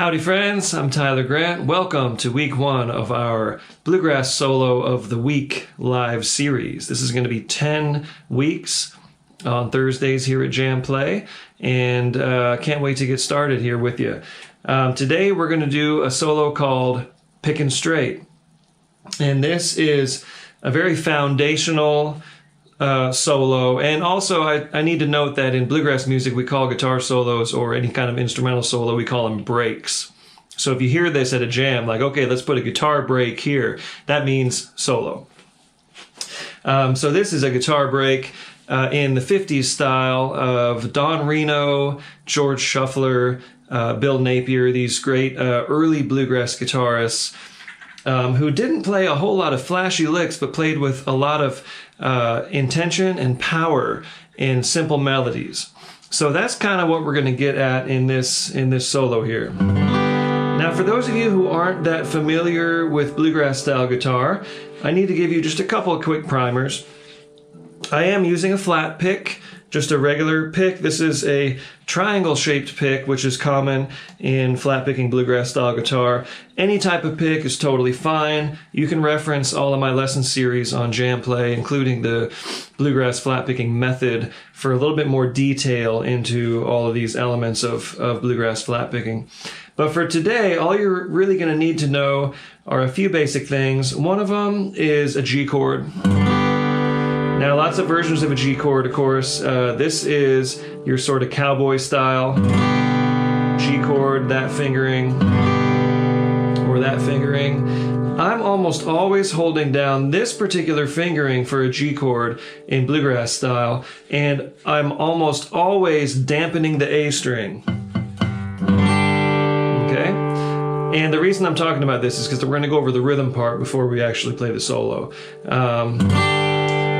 Howdy friends, I'm Tyler Grant. Welcome to week 1 of our Bluegrass Solo of the Week live series. This is going to be 10 weeks on Thursdays here at Jam Play, and can't wait to get started here with you. Today we're going to do a solo called Pickin' Straight, and this is a very foundational solo, and also I need to note that in bluegrass music we call guitar solos or any kind of instrumental solo, we call them breaks. So if you hear this at a jam, like, okay, let's put a guitar break here, that means solo. So this is a guitar break in the 50s style of Don Reno, George Shuffler, Bill Napier, these great early bluegrass guitarists who didn't play a whole lot of flashy licks, but played with a lot of intention and power in simple melodies. So that's kind of what we're going to get at in this solo here. Now, for those of you who aren't that familiar with bluegrass style guitar, I need to give you just a couple of quick primers. I am using a flat pick, just a regular pick. This is a triangle-shaped pick, which is common in flat-picking bluegrass style guitar. Any type of pick is totally fine. You can reference all of my lesson series on Jam Play, including the bluegrass flat-picking method, for a little bit more detail into all of these elements of bluegrass flat-picking. But for today, all you're really going to need to know are a few basic things. One of them is a G chord. Now, lots of versions of a G chord, of course. This is your sort of cowboy style G chord, that fingering, or that fingering. I'm almost always holding down this particular fingering for a G chord in bluegrass style, and I'm almost always dampening the A string. Okay? And the reason I'm talking about this is because we're going to go over the rhythm part before we actually play the solo.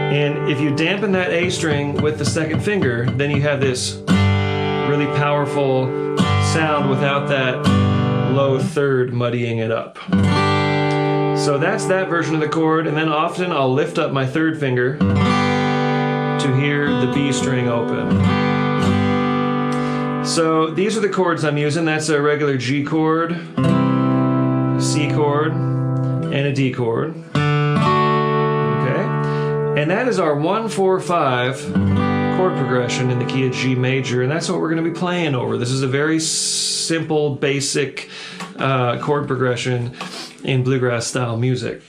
And if you dampen that A string with the second finger, then you have this really powerful sound without that low third muddying it up. So that's that version of the chord, and then often I'll lift up my third finger to hear the B string open. So these are the chords I'm using. That's a regular G chord, C chord, and a D chord. And that is our 1-4-5 chord progression in the key of G major, and that's what we're going to be playing over. This is a very simple, basic chord progression in bluegrass style music.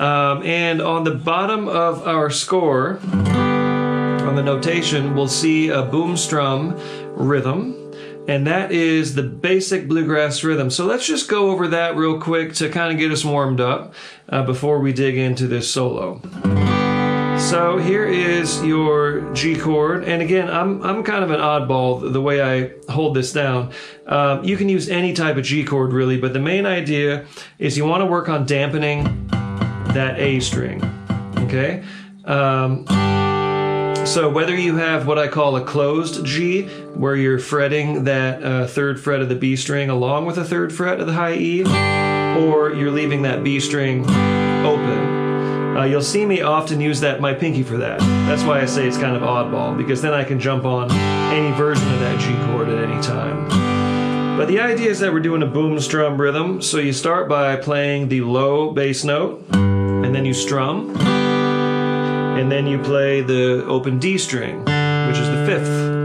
And on the bottom of our score, on the notation, we'll see a boom strum rhythm, and that is the basic bluegrass rhythm. So let's just go over that real quick to kind of get us warmed up before we dig into this solo. So here is your G chord, and again, I'm kind of an oddball the way I hold this down. You can use any type of G chord really, but the main idea is you want to work on dampening that A string, okay? So whether you have what I call a closed G, where you're fretting that third fret of the B string along with the third fret of the high E, or you're leaving that B string open. You'll see me often use my pinky for that. That's why I say it's kind of oddball, because then I can jump on any version of that G chord at any time. But the idea is that we're doing a boom strum rhythm, so you start by playing the low bass note, and then you strum, and then you play the open D string, which is the 5th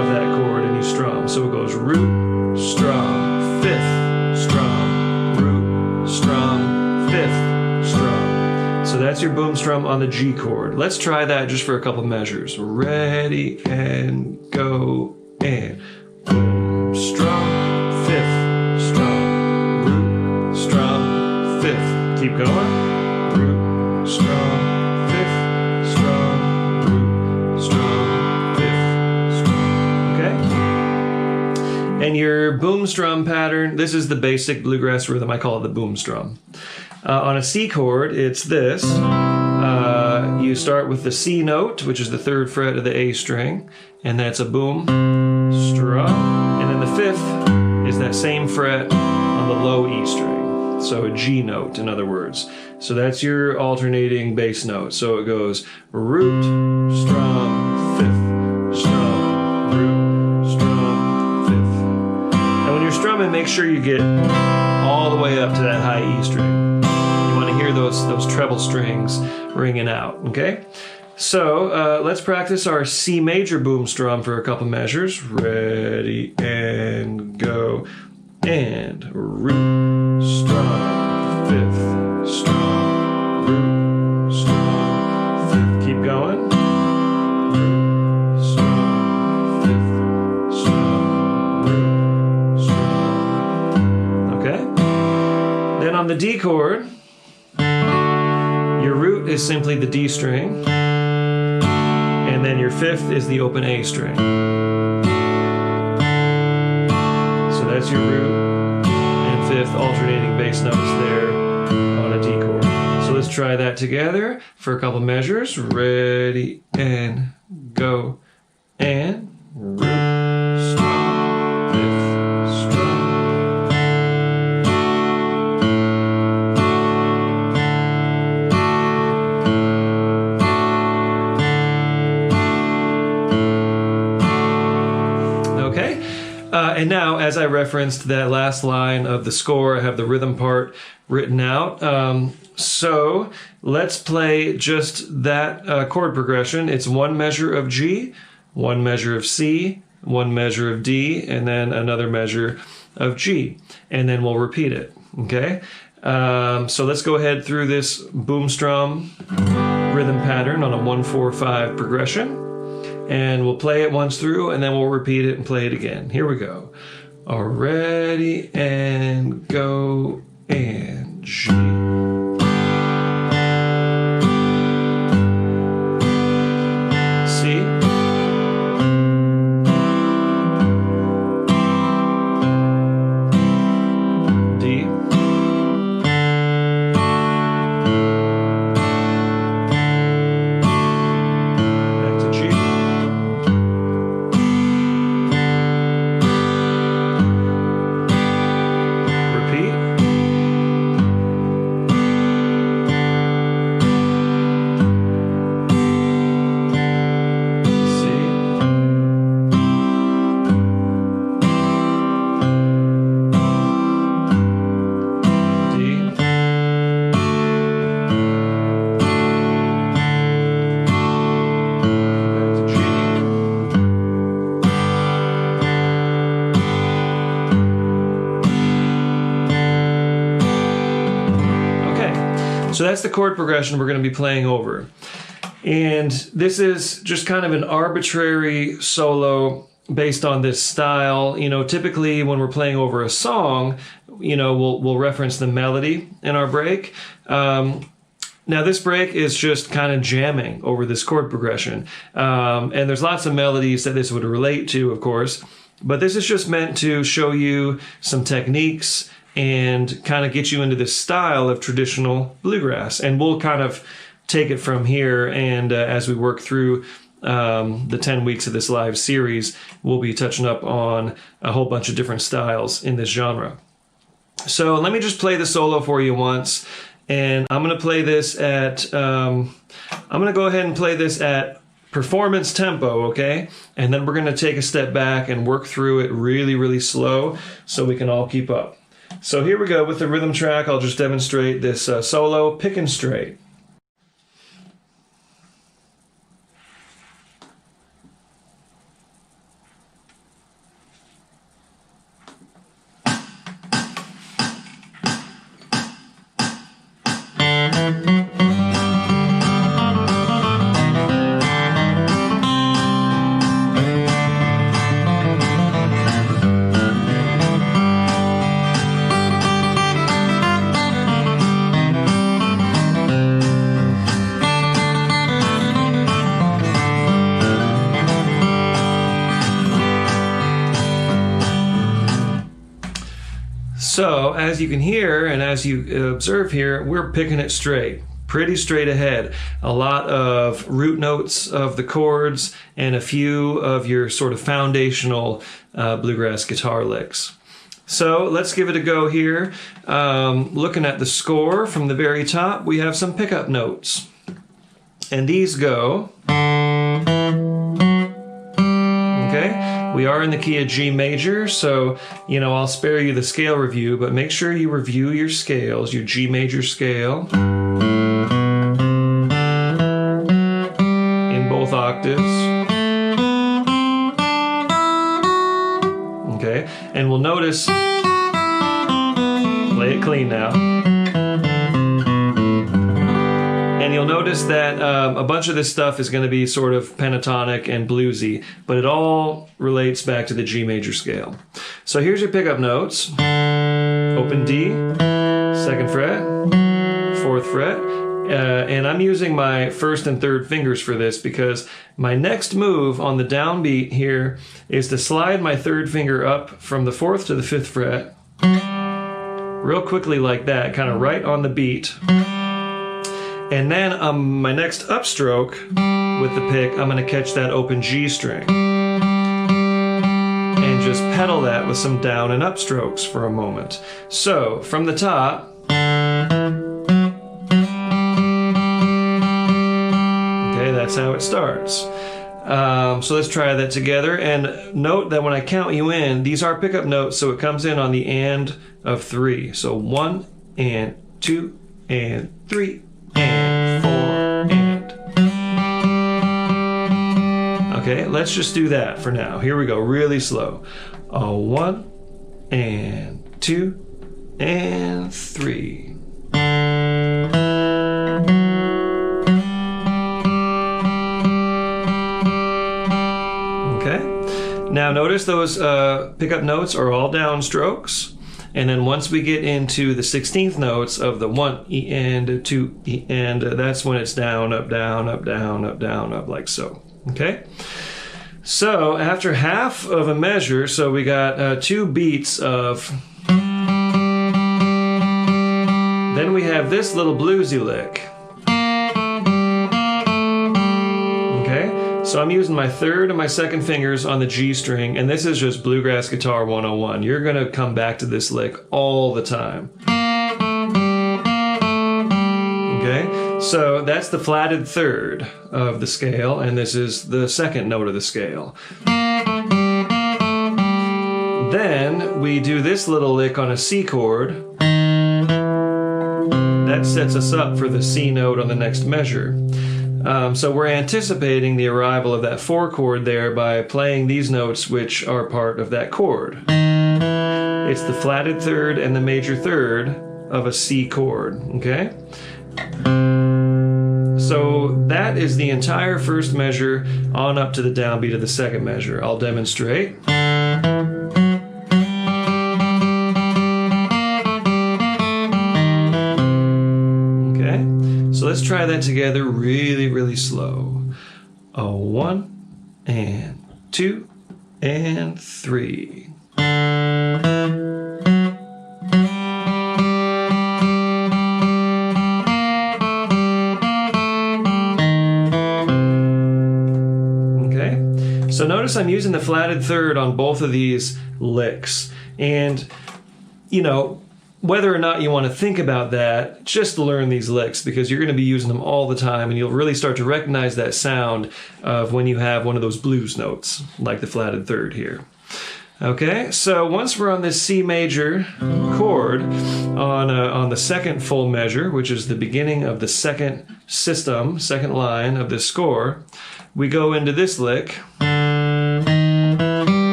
of that chord, and you strum. So it goes root, strum, 5th, strum, root, strum, 5th, strum. So that's your boom strum on the G chord. Let's try that just for a couple measures. Ready and go, and boom, strum, 5th, strum, root, strum, 5th. Keep going. Root, strum, 5th, strum, root, strum, 5th, strum. Okay? And your boom strum pattern, this is the basic bluegrass rhythm. I call it the boom strum. On a C chord, it's this. You start with the C note, which is the 3rd fret of the A string, and that's a boom, strum, and then the 5th is that same fret on the low E string. So a G note, in other words. So that's your alternating bass note. So it goes root, strum, 5th, strum, root, strum, 5th. And when you're strumming, make make sure you get all the way up to that high E string. You want to hear those treble strings ringing out, okay? So let's practice our C major boom strum for a couple measures. Ready, and go. And root, strum, fifth, strum, root, strum, fifth. Keep going. Root, strum, fifth, strum, root, strum. Okay? Then on the D chord, your root is simply the D string, and then your fifth is the open A string. So that's your root and fifth alternating bass notes there on a D chord. So let's try that together for a couple measures. Ready, and go. And root, strum, fifth, strum. Okay. And now, as I referenced that last line of the score, I have the rhythm part written out. So let's play just that chord progression. It's one measure of G, one measure of C, one measure of D, and then another measure of G. And then we'll repeat it, okay? So let's go ahead through this boom strum rhythm pattern on a 1-4-5 progression. And we'll play it once through, and then we'll repeat it and play it again. Here we go. All ready, and go, and G. C. D. Back to G. So that's the chord progression we're going to be playing over. And this is just kind of an arbitrary solo based on this style. You know, typically when we're playing over a song, you know, we'll reference the melody in our break. Now this break is just kind of jamming over this chord progression. And there's lots of melodies that this would relate to, of course. But this is just meant to show you some techniques and kind of get you into this style of traditional bluegrass. And we'll kind of take it from here, and as we work through the 10 weeks of this live series, we'll be touching up on a whole bunch of different styles in this genre. So let me just play the solo for you once, and I'm going to play this at, I'm going to go ahead and play this at performance tempo, okay? And then we're going to take a step back and work through it really, really slow so we can all keep up. So here we go with the rhythm track. I'll just demonstrate this solo, Pickin' Straight. So, as you can hear and as you observe here, we're picking it straight, pretty straight ahead. A lot of root notes of the chords and a few of your sort of foundational bluegrass guitar licks. So let's give it a go here. Looking at the score from the very top, we have some pickup notes. And these go, okay? We are in the key of G major, so, you know, I'll spare you the scale review, but make sure you review your scales, your G major scale in both octaves. Okay, and we'll notice, play it clean now. And you'll notice that a bunch of this stuff is going to be sort of pentatonic and bluesy, but it all relates back to the G major scale. So here's your pickup notes. Open D, 2nd fret, 4th fret, and I'm using my 1st and 3rd fingers for this because my next move on the downbeat here is to slide my 3rd finger up from the 4th to the 5th fret, real quickly like that, kind of right on the beat. And then my next upstroke with the pick, I'm going to catch that open G string and just pedal that with some down and up strokes for a moment. So from the top, okay, that's how it starts. So let's try that together, and note that when I count you in, these are pickup notes, so it comes in on the and of 3. So 1 and 2 and 3 and 4 and. Okay, let's just do that for now. Here we go, really slow. 1 and 2 and 3. Okay, now notice those pickup notes are all downstrokes. And then once we get into the 16th notes of the 1 E and 2 E and, that's when it's down, up, down, up, down, up, down, up, like so. Okay? So after half of a measure, so we got 2 beats of, then we have this little bluesy lick. So I'm using my 3rd and my 2nd fingers on the G string, and this is just Bluegrass Guitar 101. You're going to come back to this lick all the time. Okay, so that's the flatted 3rd of the scale, and this is the 2nd note of the scale. Then we do this little lick on a C chord. That sets us up for the C note on the next measure. So we're anticipating the arrival of that 4 chord there by playing these notes which are part of that chord. It's the flatted 3rd and the major 3rd of a C chord, okay? So that is the entire first measure on up to the downbeat of the 2nd measure. I'll demonstrate. So let's try that together really, really slow. 1 and 2 and 3. Okay, so notice I'm using the flatted 3rd on both of these licks. And, you know, whether or not you want to think about that, just learn these licks because you're going to be using them all the time and you'll really start to recognize that sound of when you have one of those blues notes, like the flatted 3rd here. Okay, so once we're on this C major chord on the 2nd full measure, which is the beginning of the 2nd system, 2nd line of this score, we go into this lick. And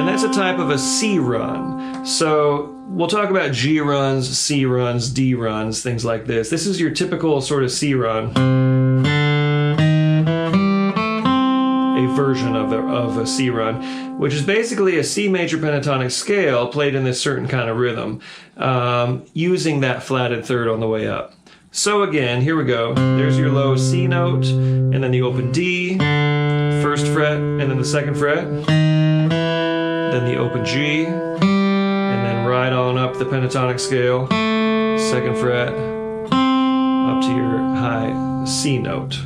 that's a type of a C run. So we'll talk about G runs, C runs, D runs, things like this. This is your typical sort of C run. A version of a C run, which is basically a C major pentatonic scale played in this certain kind of rhythm, using that flatted 3rd on the way up. So again, here we go. There's your low C note, and then the open D, 1st fret, and then the 2nd fret, then the open G, and then right on up the pentatonic scale, 2nd fret, up to your high C note.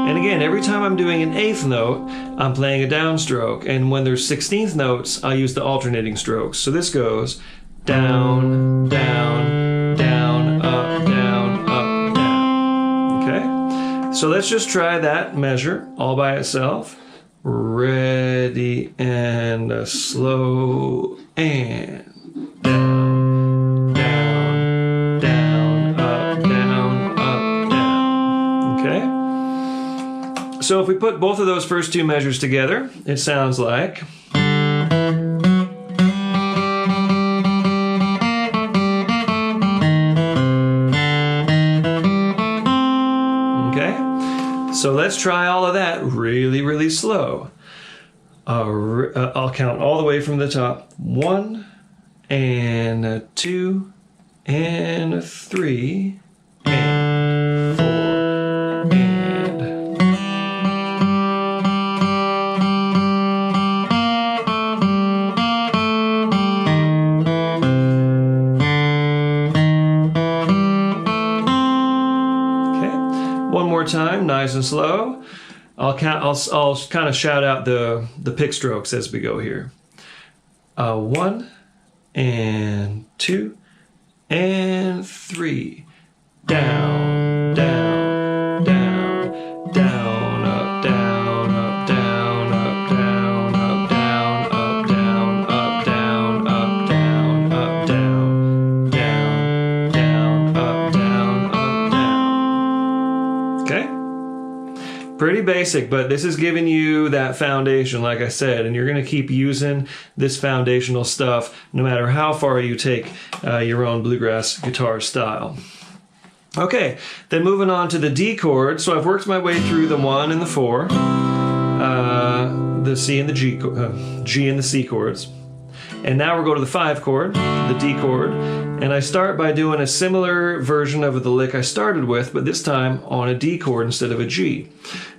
And again, every time I'm doing an 8th note, I'm playing a downstroke, and when there's 16th notes, I'll use the alternating strokes. So this goes down, down, down, up, down, up, down. Okay? So So let's just try that measure all by itself. Ready and slow and down, down, down, up, down, up, down. Okay? So if we put both of those first two measures together, it sounds like... So let's try all of that really, really slow. I'll count all the way from the top. 1 and 2 and 3 and 4 and... Okay, one more time, nice and slow. I'll kind of shout out the pick strokes as we go here. 1 and 2 and 3. Down, down, down, down, up, down, up, down, up, down, up, down, up, down, up, down, up, down, up, down, down, down, up, down, up, down. Okay? Pretty basic, but this is giving you that foundation, like I said, and you're going to keep using this foundational stuff no matter how far you take your own bluegrass guitar style. Okay, then moving on to the D chord. So I've worked my way through the 1 and the 4, the C and the G and the C chords. And now we're going to the 5 chord, the D chord, and I start by doing a similar version of the lick I started with, but this time on a D chord instead of a G.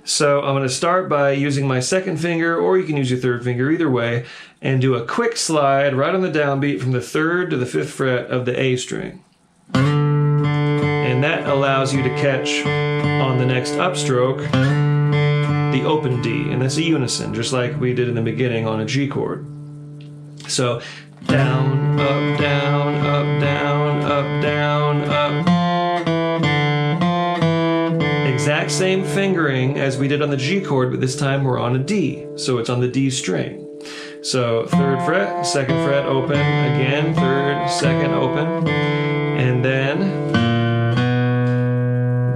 So I'm going to start by using my second finger, or you can use your third finger, either way, and do a quick slide right on the downbeat from the 3rd to the 5th fret of the A string. And that allows you to catch on the next upstroke the open D, and that's a unison, just like we did in the beginning on a G chord. So down, up, down, up, down, up, down, up. Exact same fingering as we did on the G chord, but this time we're on a D, so it's on the D string. So 3rd fret, 2nd fret, open, again, 3rd, 2nd, open, and then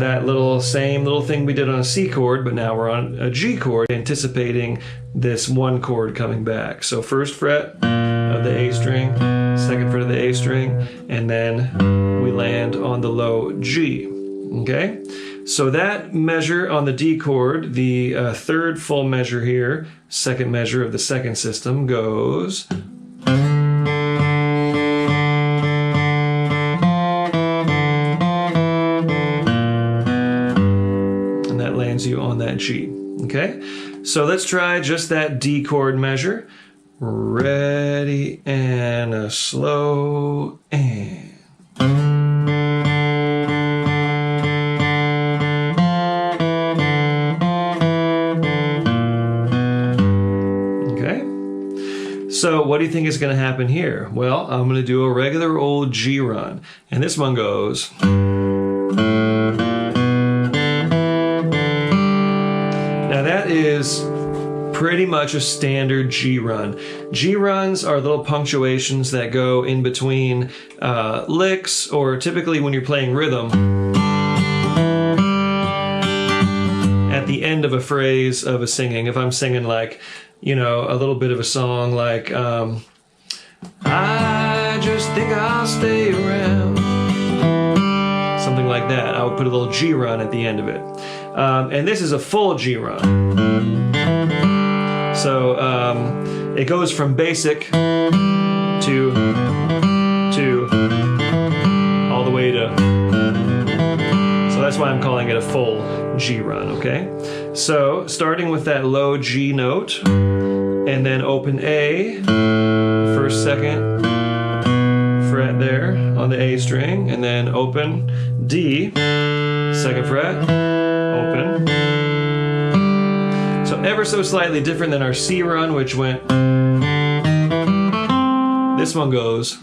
that same little thing we did on a C chord, but now we're on a G chord, anticipating this 1 chord coming back. So 1st fret of the A string, 2nd fret of the A string, and then we land on the low G. Okay? So that measure on the D chord, the 3rd full measure here, 2nd measure of the 2nd system, goes... you on that G. Okay, so let's try just that D chord measure. Ready and slow and... Okay, so what do you think is going to happen here? Well, I'm going to do a regular old G run, and this one goes... Now that is pretty much a standard G run. G runs are little punctuations that go in between licks, or typically when you're playing rhythm, at the end of a phrase of a singing. If I'm singing like, you know, a little bit of a song like, I just think I'll stay around. Something like that. I would put a little G run at the end of it. And this is a full G run. So it goes from basic to all the way to... So that's why I'm calling it a full G run, okay? So starting with that low G note, and then open A, 1st, 2nd fret there on the A string, and then open D, 2nd fret, open. So ever so slightly different than our C run, which went... This one goes...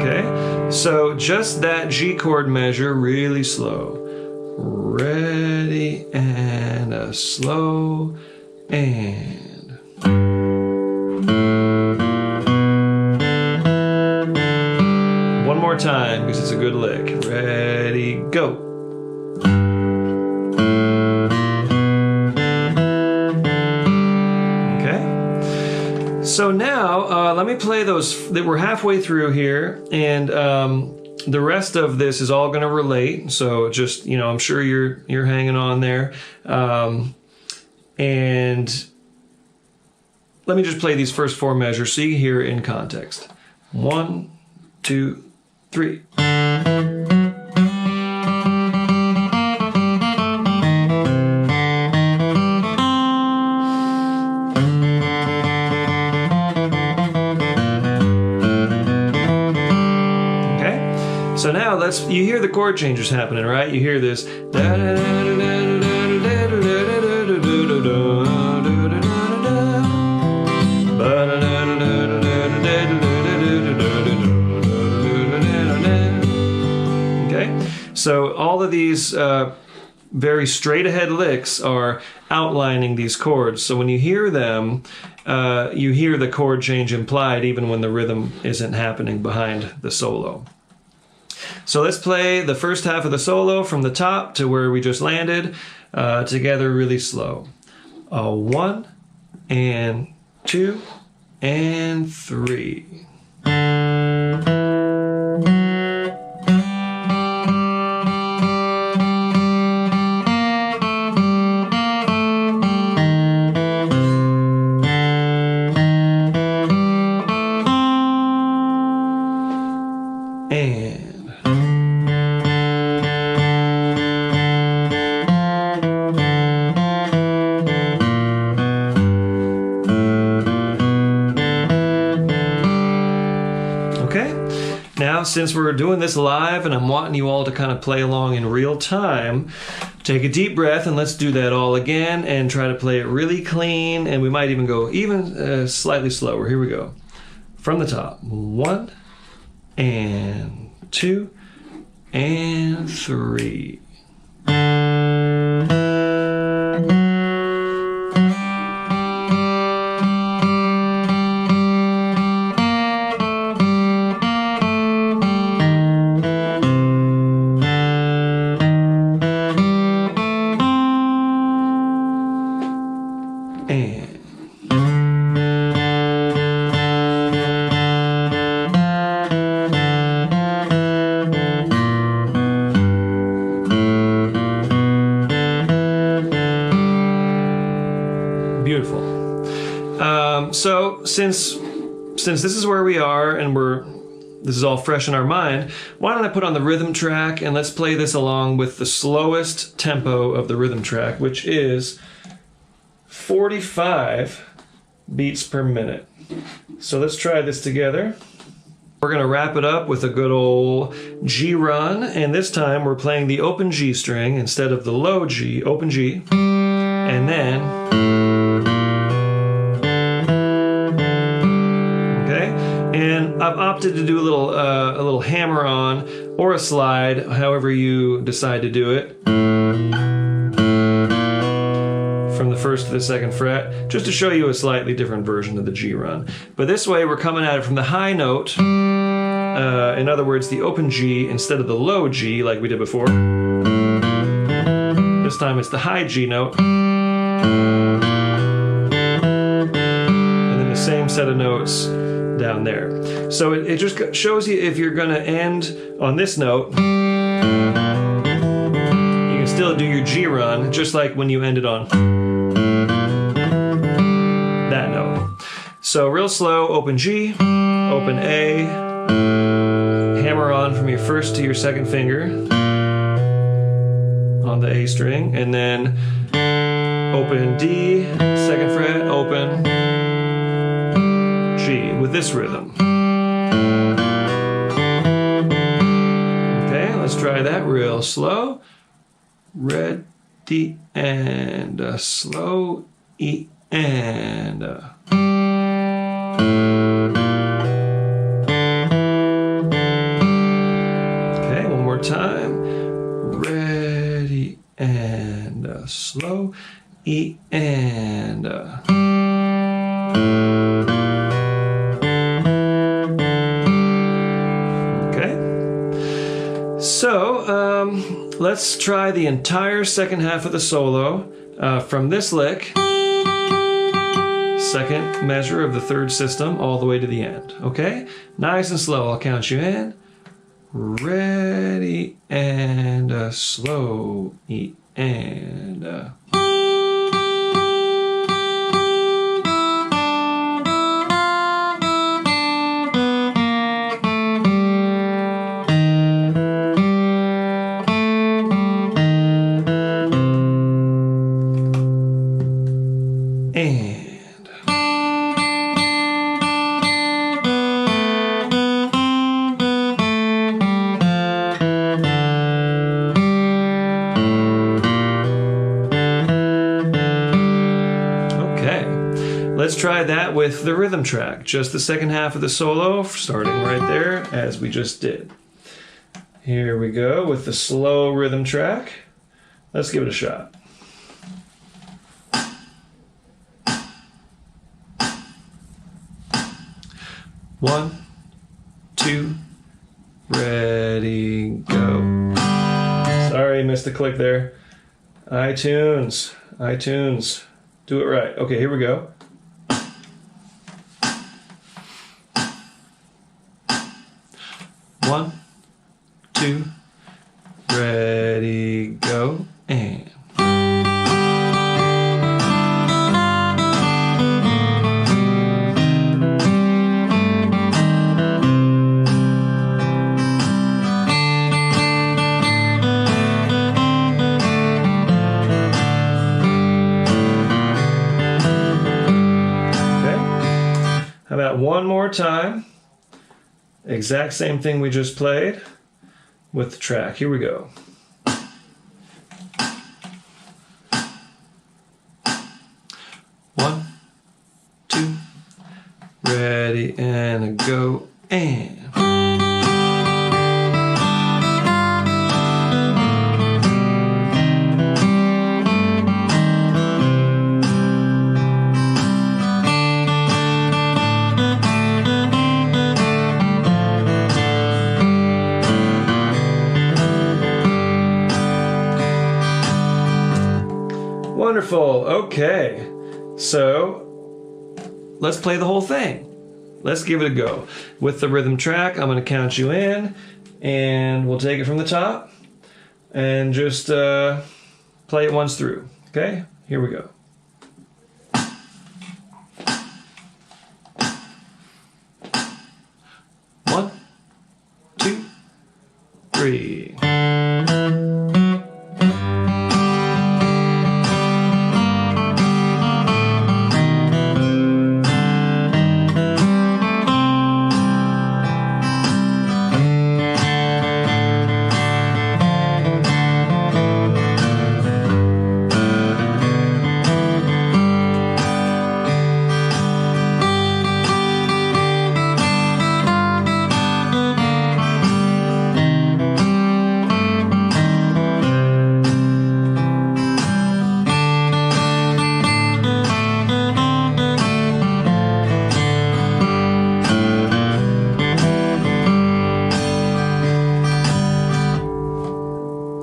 Okay, so just that G chord measure really slow. Ready, and a slow, and. One more time, because it's a good lick. Ready, go. Okay. So now, let me play those. We're halfway through here, and the rest of this is all going to relate. So just, I'm sure you're hanging on there. And let me just play these first four measures so you can hear it in context. 1, 2, 3. So now you hear the chord changes happening, right? You hear this. Okay? So all of these very straight ahead licks are outlining these chords. So when you hear them, you hear the chord change implied even when the rhythm isn't happening behind the solo. So let's play the first half of the solo from the top to where we just landed together really slow. 1 and 2 and 3. Now, since we're doing this live and I'm wanting you all to kind of play along in real time, take a deep breath and let's do that all again and try to play it really clean. And we might even go slightly slower. Here we go. From the top. 1 and 2 and 3. Beautiful. So since this is where we are and this is all fresh in our mind, why don't I put on the rhythm track and let's play this along with the slowest tempo of the rhythm track, which is 45 beats per minute. So let's try this together. We're going to wrap it up with a good old G run, and this time we're playing the open G string instead of the low G, open G, and then, okay, and I've opted to do a little hammer on or a slide, however you decide to do it, from the first to the second fret, just to show you a slightly different version of the G run. But this way we're coming at it from the high note, in other words, the open G instead of the low G like we did before. This time it's the high G note. And then the same set of notes down there. So it just shows you if you're going to end on this note, you can still do your G run just like when you ended on that note. So real slow, open G, open A, hammer on from your first to your second finger on the A string, and then open D, second fret, open G with this rhythm. Okay, let's try that real slow. Ready, and a slow E, and a. slow, E, and okay. So let's try the entire second half of the solo from this lick, second measure of the third system, all the way to the end. Okay? Nice and slow. I'll count you in. Ready, and slow, E, and let's try that with the rhythm track. Just the second half of the solo, starting right there as we just did. Here we go with the slow rhythm track. Let's give it a shot. One, two, ready, go. Sorry, missed a click there. iTunes, do it right. Okay, here we go. One, two, ready, go, and okay. How about one more time? Exact same thing we just played with the track. Here we go. One, two, ready, and go, and wonderful. Okay, so let's play the whole thing. Let's give it a go. With the rhythm track, I'm going to count you in, and we'll take it from the top and just play it once through. Okay, here we go. One, two, three.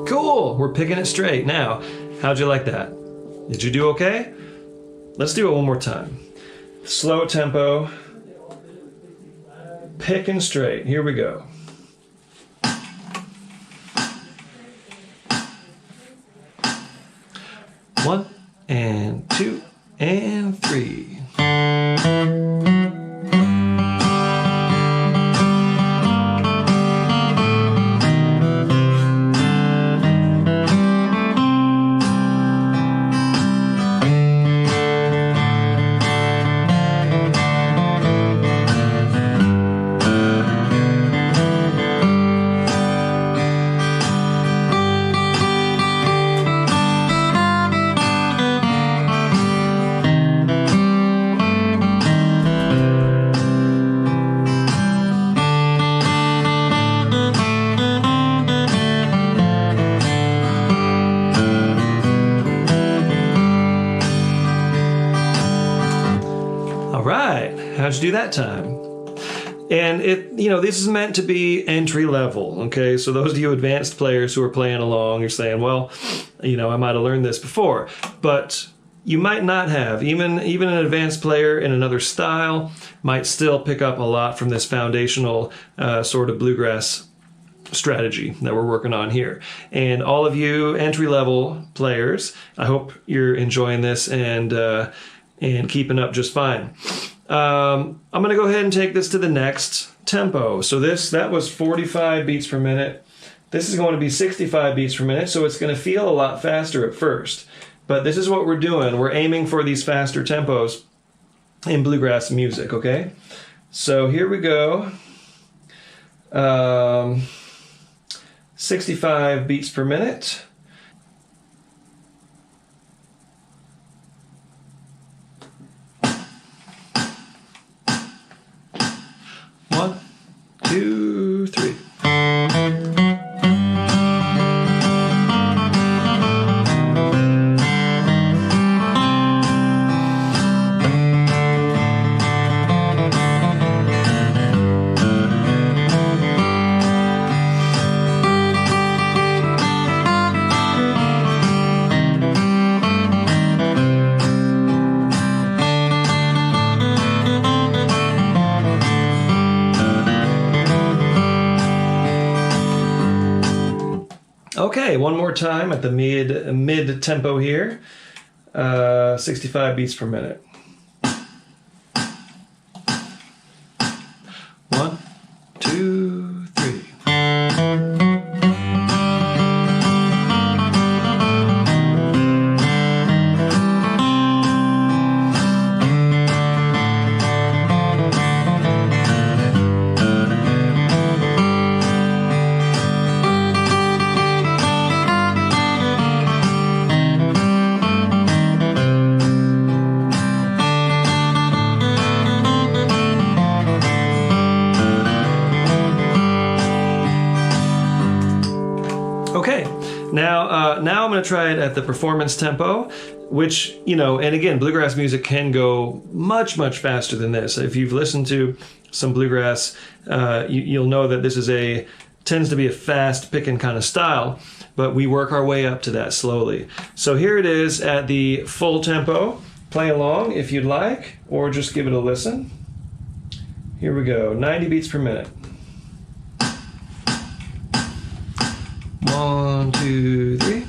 Cool, we're picking it straight. Now, how'd you like that? Did you do okay? Let's do it one more time. Slow tempo, picking straight. Here we go. One, and two, and three. you do that time? And this is meant to be entry level, okay? So those of you advanced players who are playing along, you're saying, well, I might have learned this before, but you might not have. Even an advanced player in another style might still pick up a lot from this foundational sort of bluegrass strategy that we're working on here. And all of you entry-level players, I hope you're enjoying this and keeping up just fine. I'm going to go ahead and take this to the next tempo. So that was 45 beats per minute. This is going to be 65 beats per minute, so it's going to feel a lot faster at first. But this is what we're doing. We're aiming for these faster tempos in bluegrass music, okay? So here we go. 65 beats per minute. One, two, three. Okay, one more time at the mid tempo here. 65 beats per minute. One, two, three. Okay, now I'm going to try it at the performance tempo, which, and again, bluegrass music can go much, much faster than this. If you've listened to some bluegrass, you'll know that this tends to be a fast picking kind of style, but we work our way up to that slowly. So here it is at the full tempo. Play along if you'd like, or just give it a listen. Here we go, 90 beats per minute. 1, 2, 3.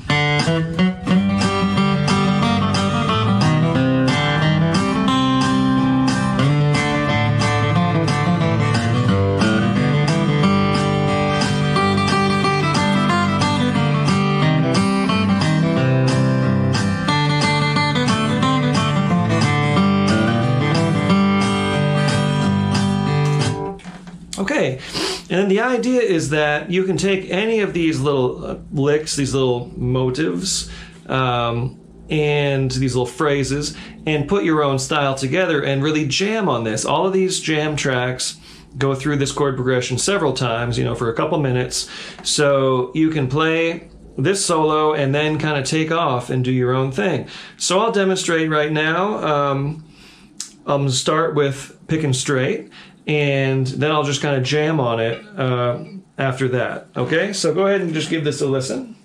Okay, and then the idea is that you can take any of these little licks, these little motives, and these little phrases, and put your own style together and really jam on this. All of these jam tracks go through this chord progression several times, for a couple minutes, so you can play this solo and then kind of take off and do your own thing. So I'll demonstrate right now. I'm going to start with Pickin' Straight, and then I'll just kind of jam on it after that. Okay, so go ahead and just give this a listen.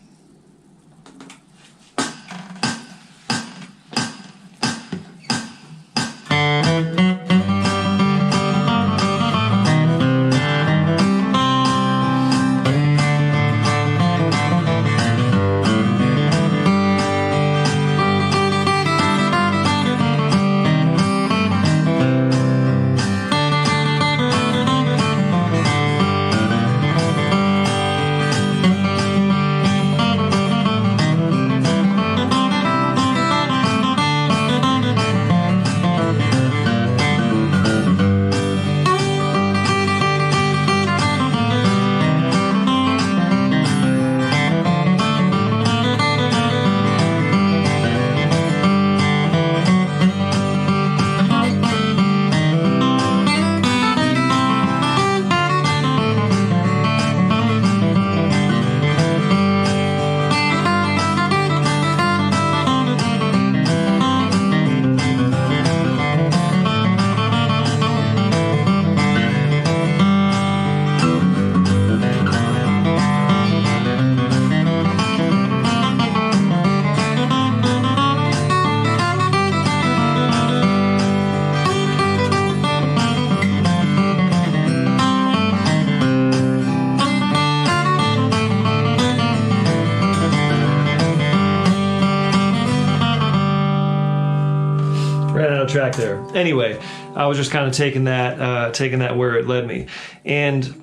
track there. Anyway, I was just kind of taking that where it led me. And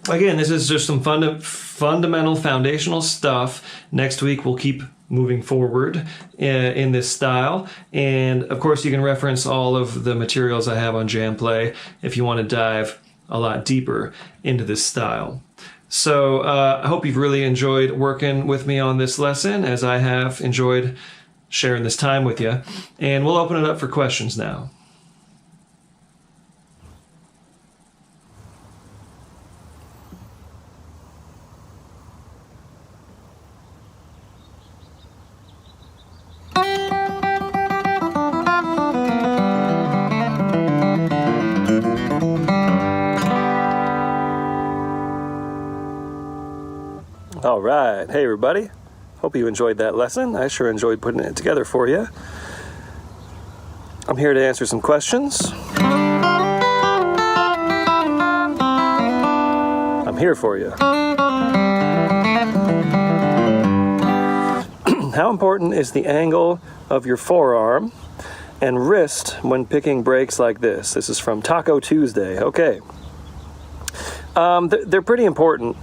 again, this is just some fundamental foundational stuff. Next week we'll keep moving forward in this style. And of course you can reference all of the materials I have on JamPlay if you want to dive a lot deeper into this style. So I hope you've really enjoyed working with me on this lesson, as I have enjoyed sharing this time with you. And we'll open it up for questions now. All right. Hey, everybody. Hope you enjoyed that lesson. I sure enjoyed putting it together for you. I'm here to answer some questions. I'm here for you. How important is the angle of your forearm and wrist when picking breaks like this? This is from Taco Tuesday. Okay. They're pretty important.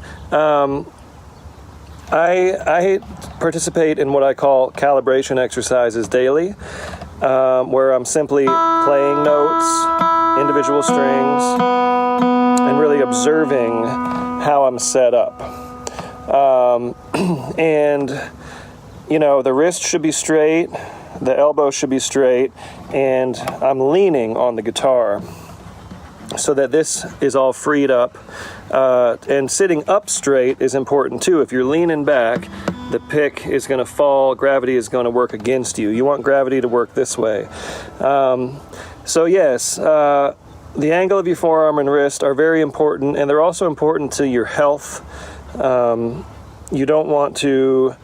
I participate in what I call calibration exercises daily, where I'm simply playing notes, individual strings, and really observing how I'm set up. And, the wrist should be straight, the elbow should be straight, and I'm leaning on the guitar so that this is all freed up. And sitting up straight is important too. If you're leaning back, the pick is going to fall, gravity is going to work against you. You want gravity to work this way. So yes, the angle of your forearm and wrist are very important, and they're also important to your health. You don't want to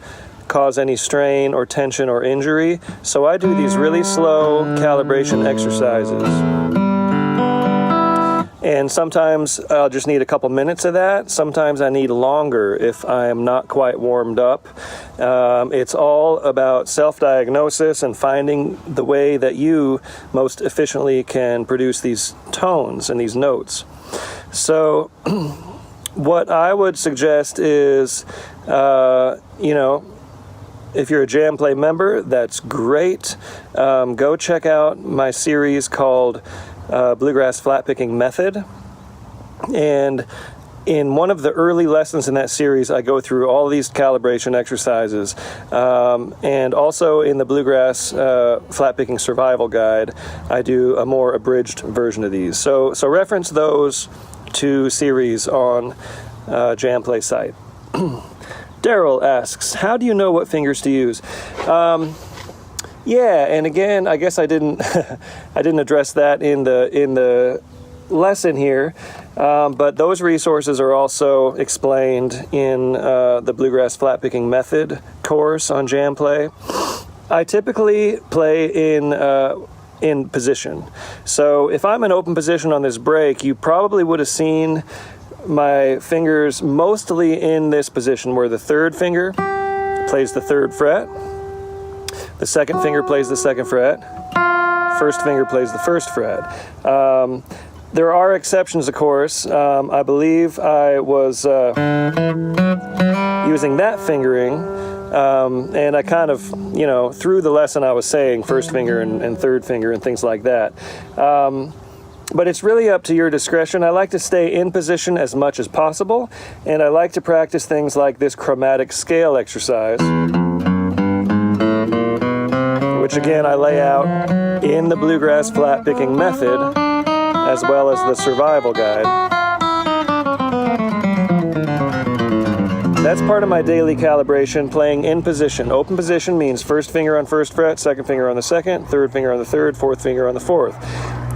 cause any strain or tension or injury. So I do these really slow calibration exercises. And sometimes I'll just need a couple minutes of that. Sometimes I need longer if I'm not quite warmed up. It's all about self-diagnosis and finding the way that you most efficiently can produce these tones and these notes. So what I would suggest is, if you're a JamPlay member, that's great. Go check out my series called Bluegrass Flat Picking Method. And in one of the early lessons in that series, I go through all these calibration exercises. And also in the Bluegrass Flat Picking Survival Guide, I do a more abridged version of these. So reference those two series on JamPlay site. Daryl asks, how do you know what fingers to use? Yeah, and again, I guess I didn't address that in the lesson here, but those resources are also explained in the Bluegrass Flat Picking Method course on JamPlay. I typically play in position. So if I'm in open position on this break, you probably would have seen my fingers mostly in this position where the third finger plays the third fret. The second finger plays the second fret. First finger plays the first fret. There are exceptions, of course. I believe I was using that fingering, and I kind of, through the lesson I was saying first finger and third finger and things like that. But it's really up to your discretion. I like to stay in position as much as possible, and I like to practice things like this chromatic scale exercise, which again I lay out in the Bluegrass Flat Picking Method, as well as the Survival Guide. That's part of my daily calibration, playing in position. Open position means first finger on first fret, second finger on the second, third finger on the third, fourth finger on the fourth.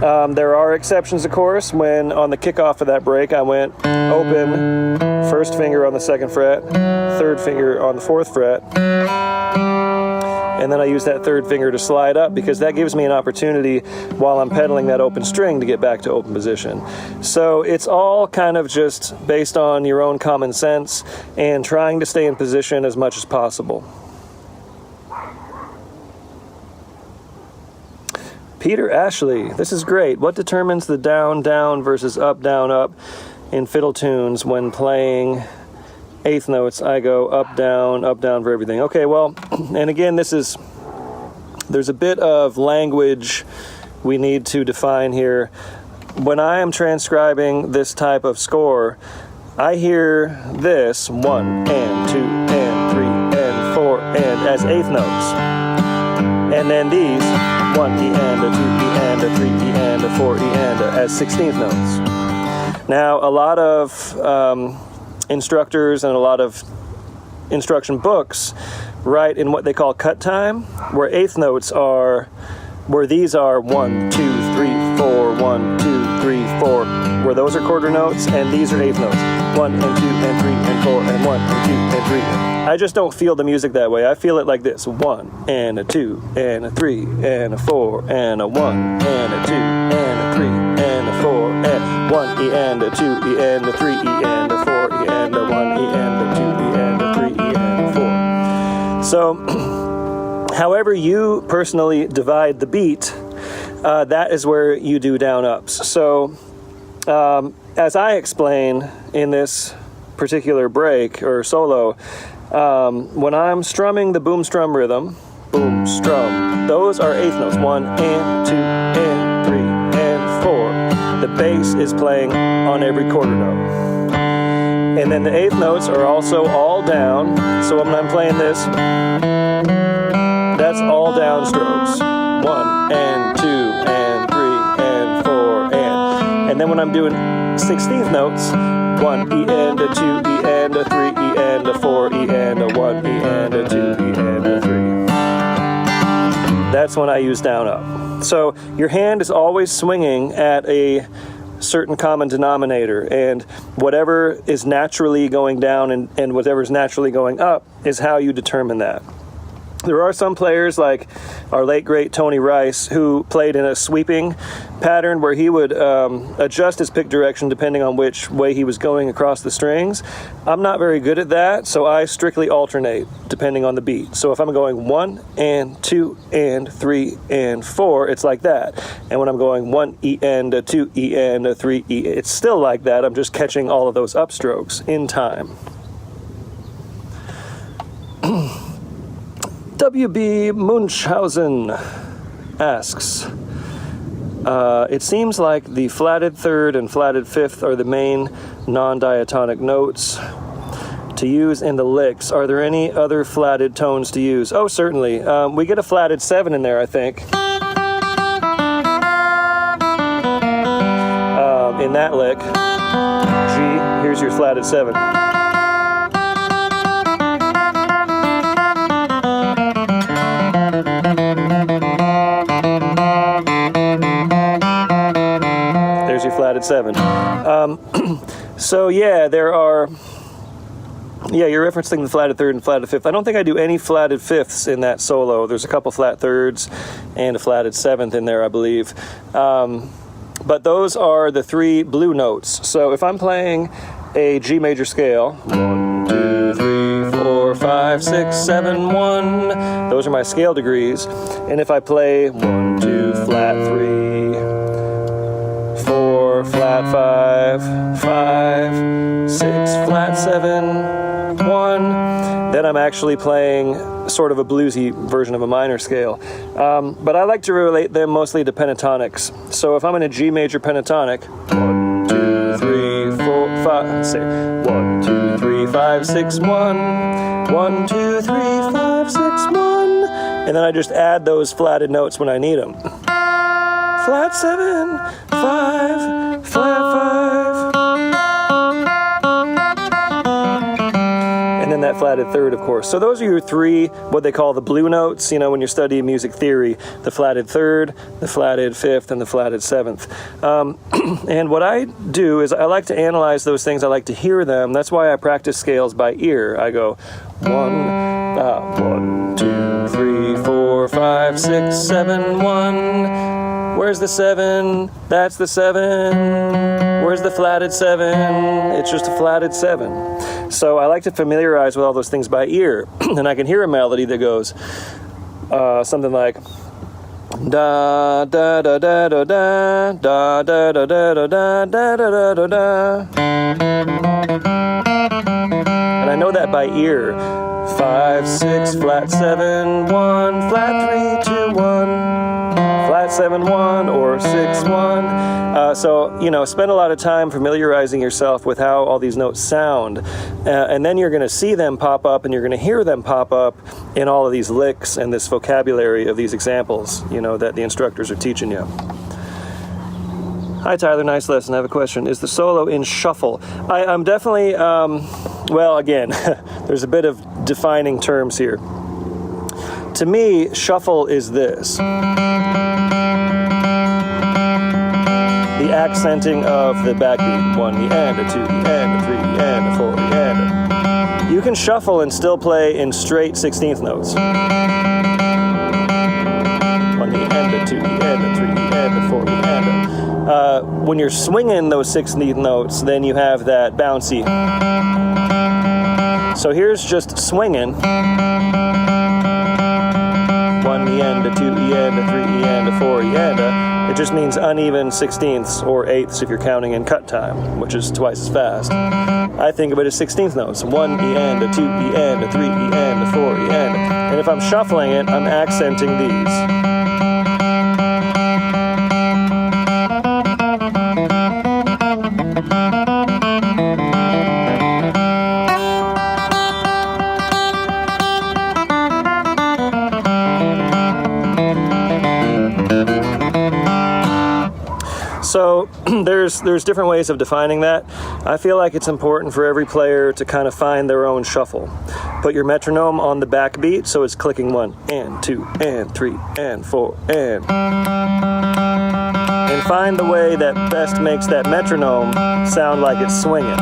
There are exceptions, of course. When on the kickoff of that break, I went open, first finger on the second fret, third finger on the fourth fret, and then I use that third finger to slide up, because that gives me an opportunity while I'm pedaling that open string to get back to open position. So it's all kind of just based on your own common sense and trying to stay in position as much as possible. Peter Ashley, this is great. What determines the down, down versus up, up in fiddle tunes when playing eighth notes? I go up, down for everything. Okay, well, and again, there's a bit of language we need to define here. When I am transcribing this type of score, I hear this 1 and 2 and 3 and 4 and as eighth notes. And then these 1 E and a 2 E and a 3 E and a 4 E and a as 16th notes. Now, a lot of instructors and a lot of instruction books write in what they call cut time, where eighth notes are, where these are 1, 2, 3, 4, 1, 2, 3, 4, where those are quarter notes, and these are eighth notes. 1 and 2 and 3 and 4 and 1 and 2 and 3. I just don't feel the music that way. I feel it like this: 1 and a 2 and a 3 and a 4 and a 1 and a 2 and a 3 and a 4 and 1 E and a 2 E and a 3 E and a 4 E and a 1 E and a 2 E and a 3 E and a 4. So, however you personally divide the beat, that is where you do down ups. So, as I explain in this particular break or solo, when I'm strumming the boom strum rhythm, boom strum, those are eighth notes: 1 and 2 and 3 and 4. The bass is playing on every quarter note. And then the eighth notes are also all down. So when I'm playing this, that's all down strokes: 1 and 2 and 3 and 4 and then when I'm doing 16th notes, 1 E and a 2 E and a 3 E and a 4 E and a 1 E and a 2 E and a 3. That's when I use down up. So your hand is always swinging at a certain common denominator, and whatever is naturally going down and whatever is naturally going up is how you determine that. There are some players like our late great Tony Rice who played in a sweeping pattern where he would adjust his pick direction depending on which way he was going across the strings. I'm not very good at that, so I strictly alternate depending on the beat. So if I'm going 1 and 2 and 3 and 4, it's like that. And when I'm going 1 E and a 2 E and a 3 E, it's still like that. I'm just catching all of those upstrokes in time. W.B. Munchausen asks, it seems like the flatted third and flatted fifth are the main non-diatonic notes to use in the licks. Are there any other flatted tones to use? Oh, certainly. We get a flatted 7 in there, I think. In that lick. G, here's your flatted 7. There's your flatted 7. So yeah, there are. Yeah, you're referencing the flatted third and flatted fifth. I don't think I do any flatted fifths in that solo. There's a couple flat thirds and a flatted seventh in there, I believe. But those are the 3 blue notes. So if I'm playing a G major scale, 1, 2, 3, 4, 5, 6, 7, 1. Those are my scale degrees. And if I play 1, 2, flat 3, 4, flat 5, 5, 6, flat 7, 1, then I'm actually playing sort of a bluesy version of a minor scale. But I like to relate them mostly to pentatonics. So if I'm in a G major pentatonic, 1, 2, 3, 4, 5, say 1, 2, 3, 5, 6, 1, 1, 2, 3, 5, 6, 1, and then I just add those flatted notes when I need them. Flat 7, 5, flat 5. And then that flatted third, of course. So those are your 3, what they call the blue notes, you know, when you're studying music theory: the flatted third, the flatted fifth, and the flatted 7th. And what I do is I like to analyze those things. I like to hear them. That's why I practice scales by ear. I go 1, 2, 3, 4, 5, 6, 7, 1. Where's the 7? That's the 7. Where's the flatted 7? It's just a flatted 7. So I like to familiarize with all those things by ear. And I can hear a melody that goes something like Da da da da da da da da da da da da da da da da. And I know that by ear. 5, 6, flat 7, 1, flat 3, 2, 1, flat 7, 1, or 6, 1. So, spend a lot of time familiarizing yourself with how all these notes sound. And then you're going to see them pop up and you're going to hear them pop up in all of these licks and this vocabulary of these examples, that the instructors are teaching you. Hi, Tyler. Nice lesson. I have a question. Is the solo in shuffle? I'm definitely, again, there's a bit of defining terms here. To me, shuffle is this. The accenting of the backbeat. 1, the and, a 2, the and, a 3, the and, a 4, the and. You can shuffle and still play in straight 16th notes. 1, the and, a 2, the and, a 3, the and, a 4, the and. When you're swinging those 16th notes, then you have that bouncy. So here's just swinging. 1 E and a 2 E and a 3 E and a 4 E and a. It just means uneven 16ths or 8ths if you're counting in cut time, which is twice as fast. I think of it as 16th notes. 1 E and a 2 E and a 3 E and a 4 E and a. And if I'm shuffling it, I'm accenting these. So there's different ways of defining that. I feel like it's important for every player to kind of find their own shuffle. Put your metronome on the backbeat, so it's clicking 1 and 2 and 3 and 4 and find the way that best makes that metronome sound like it's swinging.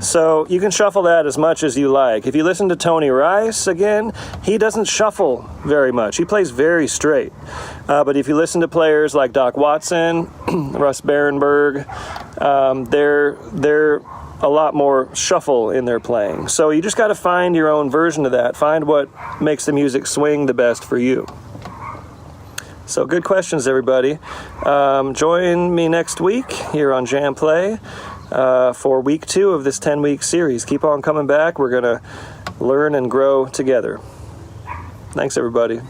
So you can shuffle that as much as you like. If you listen to Tony Rice again, he doesn't shuffle very much. He plays very straight. But if you listen to players like Doc Watson, Russ Barenberg, they're a lot more shuffle in their playing. So you just got to find your own version of that. Find what makes the music swing the best for you. So good questions, everybody. Join me next week here on Jam Play. For week 2 of this 10-week series. Keep on coming back. We're going to learn and grow together. Thanks, everybody.